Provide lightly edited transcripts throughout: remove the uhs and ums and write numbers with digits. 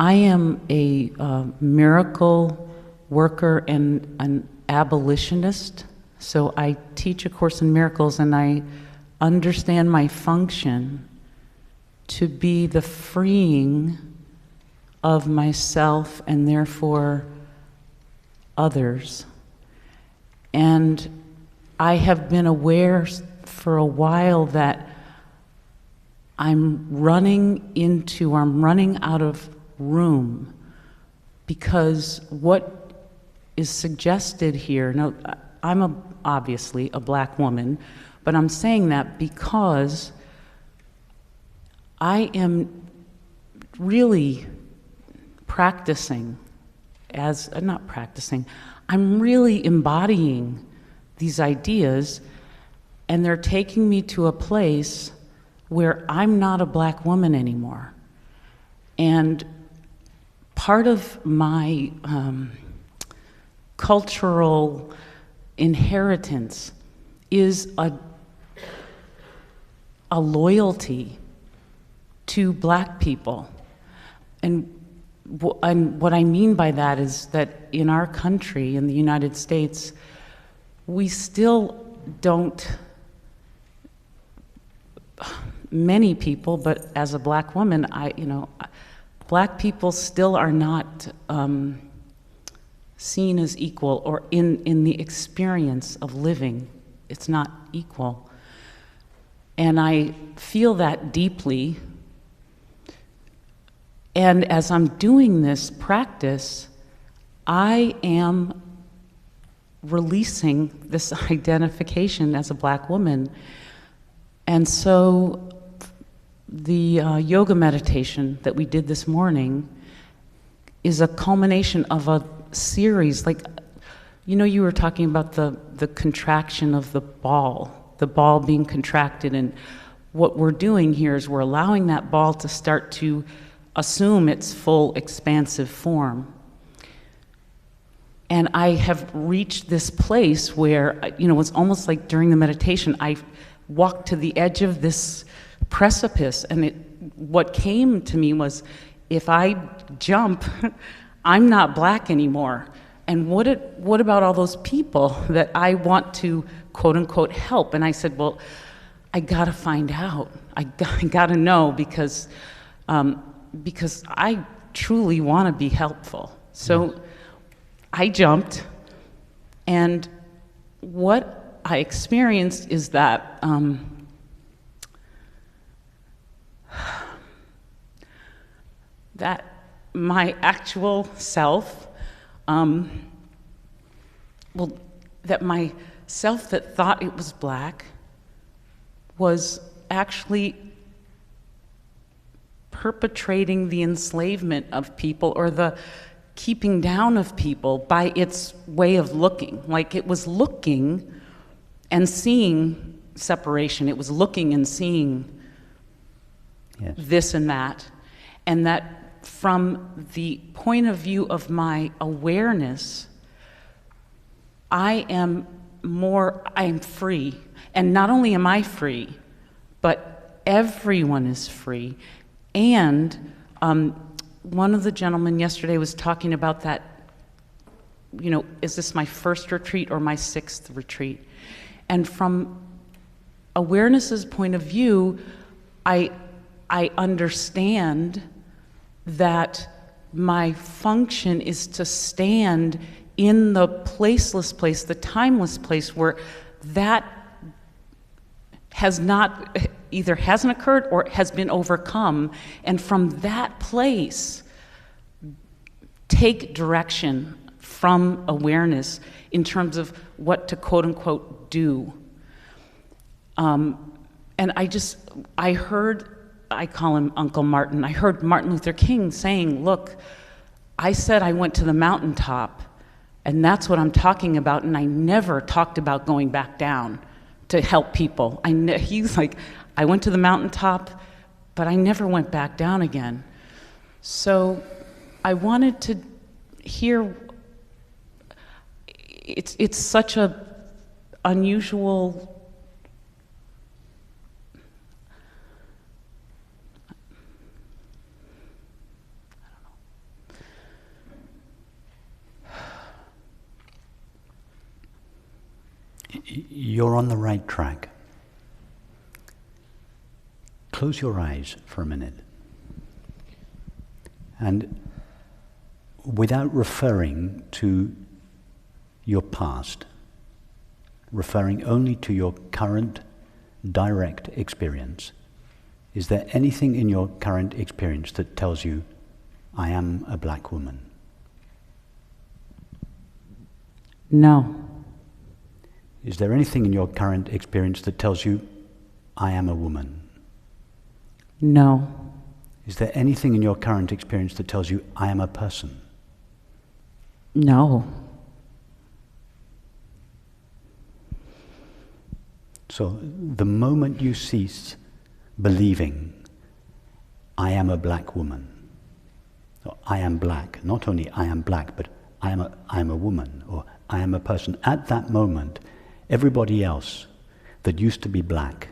I am a miracle worker and an abolitionist. So I teach A Course in Miracles, and I understand my function to be the freeing of myself and therefore others. And I have been aware for a while that I'm running out of room, because what is suggested here, now I'm obviously a black woman, but I'm saying that because I am really practicing I'm really embodying these ideas, and they're taking me to a place where I'm not a black woman anymore. And part of my cultural inheritance is a loyalty to black people. And what I mean by that is that in our country, in the United States, we still don't, many people, but as a black woman, black people still are not seen as equal, or in the experience of living, it's not equal. And I feel that deeply. And as I'm doing this practice, I am releasing this identification as a black woman. And so the yoga meditation that we did this morning is a culmination of a series. Like, you were talking about the contraction of the ball being contracted, and what we're doing here is we're allowing that ball to start to assume its full expansive form. And I have reached this place where, it's almost like during the meditation, I walked to the edge of this precipice, and what came to me was, if I jump, I'm not black anymore. And what about all those people that I want to, quote unquote, help? And I said, well, I gotta find out. I gotta know, because I truly want to be helpful. So I jumped, and what I experienced is that that my actual self, that my self that thought it was black was actually perpetrating the enslavement of people, or the keeping down of people, by its way of looking. Like, it was looking and seeing separation. It was looking and seeing this and that. And that from the point of view of my awareness, I am free. And not only am I free, but everyone is free. And one of the gentlemen yesterday was talking about that, is this my first retreat or my 6th retreat? And from awareness's point of view, I understand that my function is to stand in the placeless place, the timeless place, where that either hasn't occurred or has been overcome, and from that place take direction from awareness in terms of what to, quote unquote, do. And I call him Uncle Martin. I heard Martin Luther King saying, look, I said I went to the mountaintop, and that's what I'm talking about, and I never talked about going back down to help people. He's like, I went to the mountaintop, but I never went back down again. So I wanted to hear, it's such a unusual, You're on the right track. Close your eyes for a minute. And without referring to your past, referring only to your current direct experience, is there anything in your current experience that tells you, I am a black woman? No. Is there anything in your current experience that tells you, I am a woman? No. Is there anything in your current experience that tells you, I am a person? No. So the moment you cease believing, I am a black woman, or I am black, not only I am black, but I am a woman, or I am a person, at that moment, everybody else that used to be black,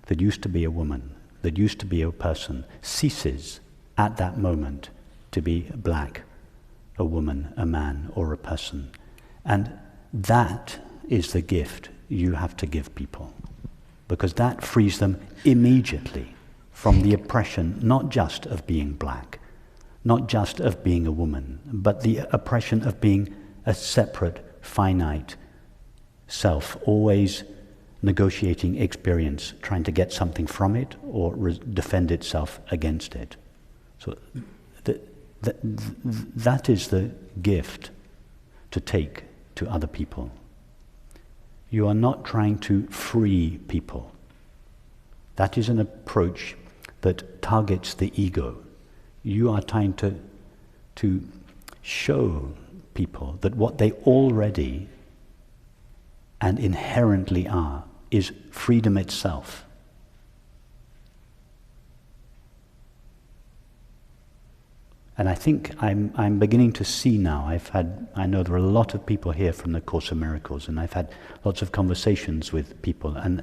that used to be a woman, that used to be a person, ceases at that moment to be black, a woman, a man, or a person. And that is the gift you have to give people, because that frees them immediately from the oppression, not just of being black, not just of being a woman, but the oppression of being a separate, finite self, always negotiating experience, trying to get something from it or defend itself against it. So that is the gift to take to other people. You are not trying to free people. That is an approach that targets the ego. You are trying to show people that what they already and inherently are is freedom itself. And I think I'm beginning to see now, I know there are a lot of people here from the Course of Miracles, and I've had lots of conversations with people, and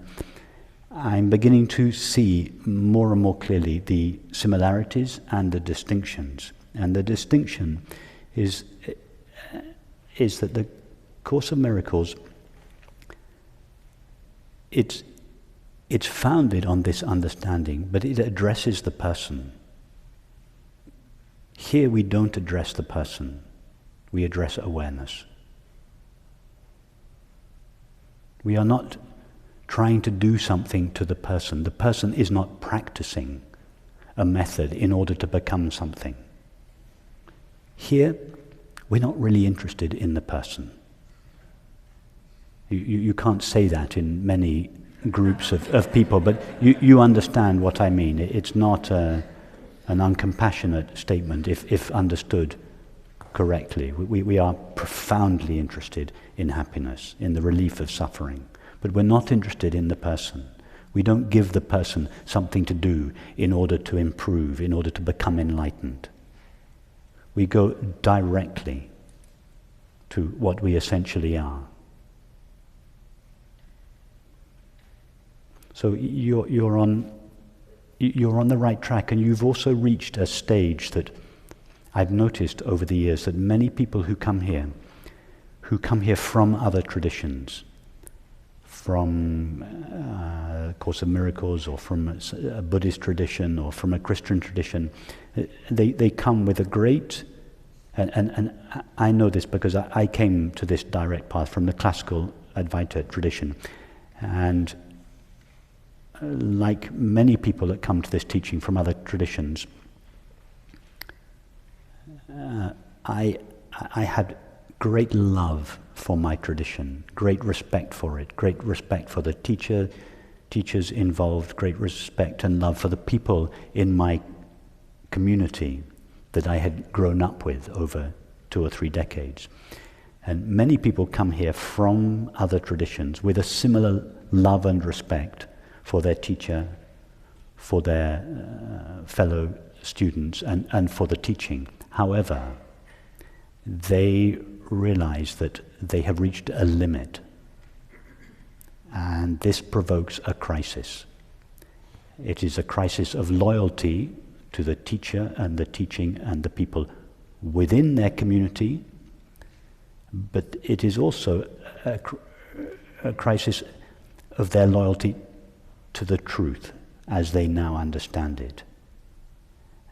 I'm beginning to see more and more clearly the similarities and the distinctions. And the distinction is that the Course of Miracles, it's founded on this understanding, but it addresses the person. Here we don't address the person, we address awareness. We are not trying to do something to the person. The person is not practicing a method in order to become something. Here, we're not really interested in the person. You can't say that in many groups of people, but you understand what I mean. It's not an uncompassionate statement if understood correctly. We are profoundly interested in happiness, in the relief of suffering, but we're not interested in the person. We don't give the person something to do in order to improve, in order to become enlightened. We go directly to what we essentially are. So you're on the right track, and you've also reached a stage that I've noticed over the years that many people who come here from other traditions, from Course of Miracles, or from a Buddhist tradition, or from a Christian tradition, they come with a great, and I know this because I came to this direct path from the classical Advaita tradition, and like many people that come to this teaching from other traditions, I had great love for my tradition, great respect for it, great respect for the teachers involved, great respect and love for the people in my community that I had grown up with over 2 or 3 decades. And many people come here from other traditions with a similar love and respect for their teacher, for their fellow students, and for the teaching. However, they realize that they have reached a limit, and this provokes a crisis. It is a crisis of loyalty to the teacher and the teaching and the people within their community, but it is also a crisis of their loyalty to the truth as they now understand it.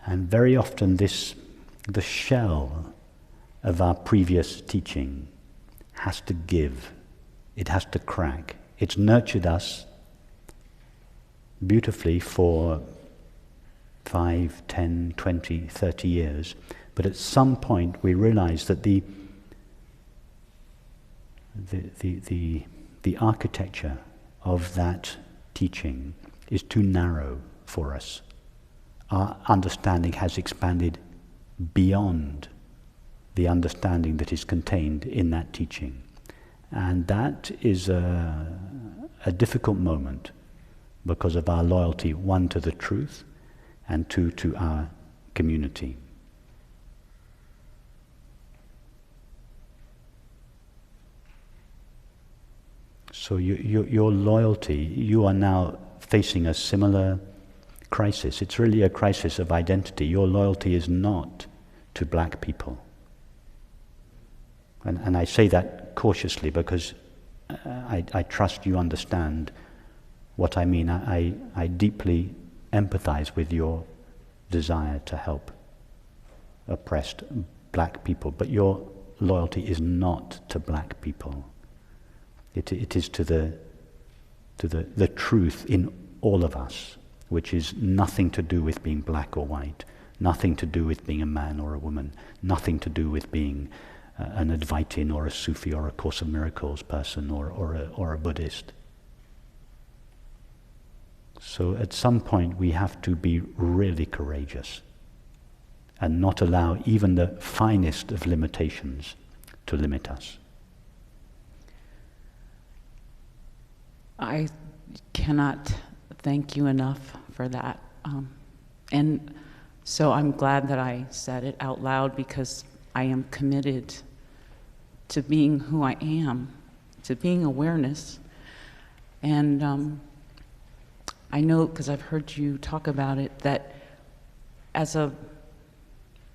And very often the shell of our previous teaching has to give, it has to crack. It's nurtured us beautifully for 5, 10, 20, 30 years, but at some point we realize that the architecture of that teaching is too narrow for us. Our understanding has expanded beyond the understanding that is contained in that teaching. And that is a difficult moment because of our loyalty, one, to the truth, and two, to our community. So your loyalty, you are now facing a similar crisis. It's really a crisis of identity. Your loyalty is not to black people. And I say that cautiously because I trust you understand what I mean. I deeply empathize with your desire to help oppressed black people, but your loyalty is not to black people. It is to the truth in all of us, which is nothing to do with being black or white, nothing to do with being a man or a woman, nothing to do with being an Advaitin or a Sufi or a Course of Miracles person or a Buddhist. So at some point we have to be really courageous and not allow even the finest of limitations to limit us. I cannot thank you enough for that. And so I'm glad that I said it out loud because I am committed to being who I am, to being awareness. And I know, because I've heard you talk about it, that as a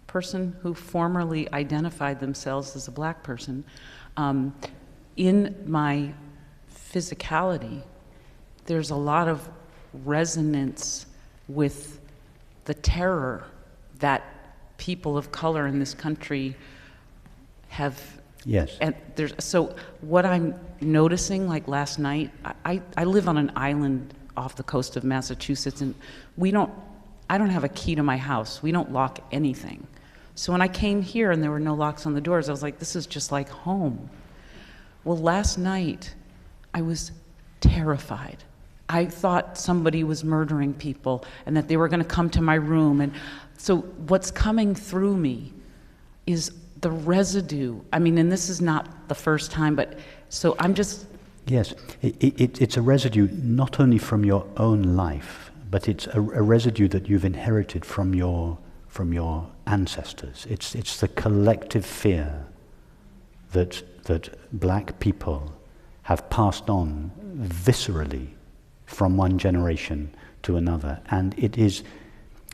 person who formerly identified themselves as a black person, in my physicality, there's a lot of resonance with the terror that people of color in this country have. Yes. And so what I'm noticing, like last night, I live on an island off the coast of Massachusetts, and I don't have a key to my house. We don't lock anything. So when I came here and there were no locks on the doors, I was like, this is just like home. Well, last night, I was terrified. I thought somebody was murdering people and that they were going to come to my room. And so what's coming through me is the residue. I mean, and this is not the first time, but so I'm just... Yes, it's a residue not only from your own life, but it's a residue that you've inherited from your ancestors. It's the collective fear that black people have passed on viscerally from one generation to another, and it is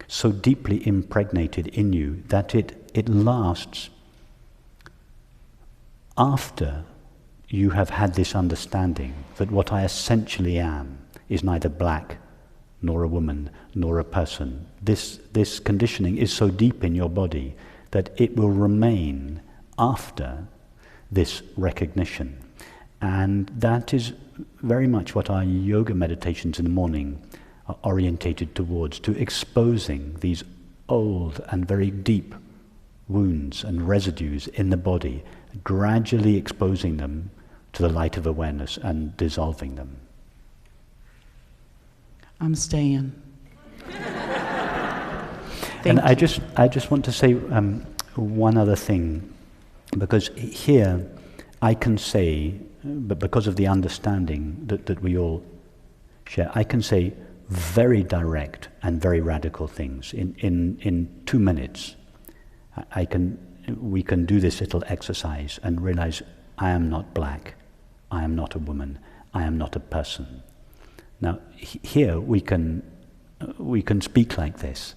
so deeply impregnated in you that it lasts after you have had this understanding that what I essentially am is neither black nor a woman nor a person. This conditioning is so deep in your body that it will remain after this recognition. And that is very much what our yoga meditations in the morning are orientated towards, to exposing these old and very deep wounds and residues in the body, gradually exposing them to the light of awareness and dissolving them. I'm staying. And I just want to say one other thing, because here I can say, but because of the understanding that we all share, I can say very direct and very radical things in 2 minutes. We can do this little exercise and realize I am not black, I am not a woman, I am not a person. Now here we can speak like this,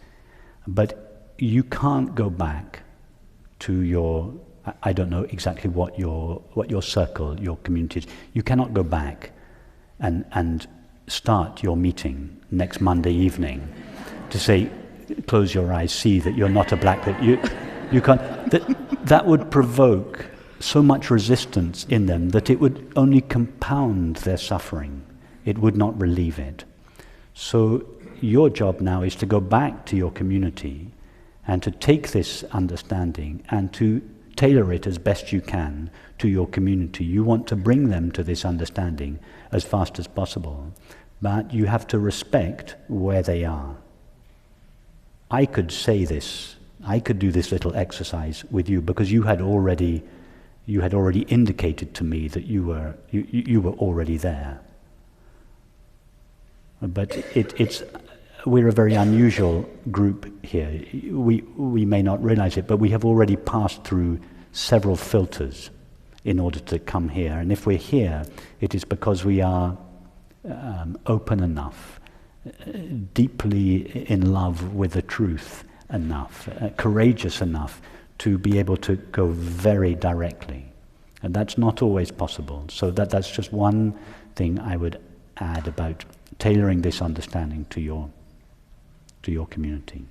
but you can't go back to your I don't know exactly what your circle, your community is. You cannot go back and start your meeting next Monday evening to say, close your eyes, see that you're not a black person. You can't. That would provoke so much resistance in them that it would only compound their suffering. It would not relieve it. So your job now is to go back to your community and to take this understanding and to tailor it as best you can to your community. You want to bring them to this understanding as fast as possible, but you have to respect where they are. I could say this, I could do this little exercise with you because you had already indicated to me that you were already there. But we're a very unusual group here. We may not realize it, but we have already passed through several filters in order to come here. And if we're here, it is because we are open enough, deeply in love with the truth enough, courageous enough to be able to go very directly. And that's not always possible. So that's just one thing I would add about tailoring this understanding to your community.